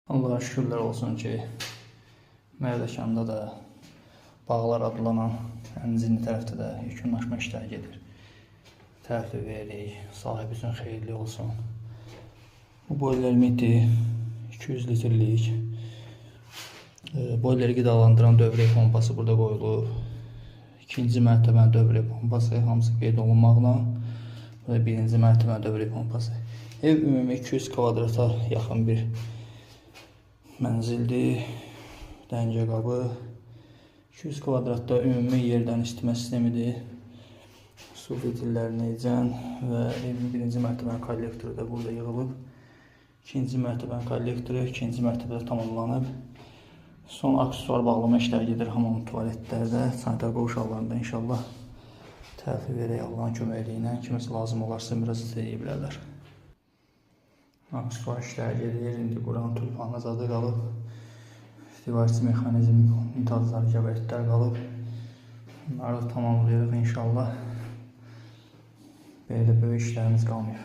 Allah'a şükürlər olsun ki, Mərdəkanda da Bağlar adlanan Ənzinli tərəfdə də yekunlaşma işləri gedir. Təhvil veririk, sahibi üçün xeyirli olsun. Bu boiler limiti 200 litrlik. Boileri qidalandıran dövrək pompası burada qoyulub. İkinci mərtəbənin dövrək pompası hamısı qeyd olunmaqla və birinci mərtəbənin dövrək pompası. Ev ümumi 200 kvadrata yaxın bir mənzildir. Dəncə qabı 200 kvadratda ümumi yerdən isitmə sistemidir. Su fitillərini ecən və evin birinci mərtəbənin kollektoru da burada yığılıb. İkinci mərtəbənin kollektoru ikinci mərtəbədə tamamlanıb. Son aksesuar bağlama işləri gedir hamam tualetlərdə, sanitar qovşaqlarında inşallah təhvil verək Allahın köməkliyi ilə. Kiməsə lazım olarsa biraz izləyə bilərlər. Aksesuar işləri gedir, indi quran tulpanı zadı qalıb. Divarçı mexanizm imtazları, gəbərtlər qalıb. Bunları da tamamlayırıq inşallah. Belə böyük işlərimiz qalmıyor.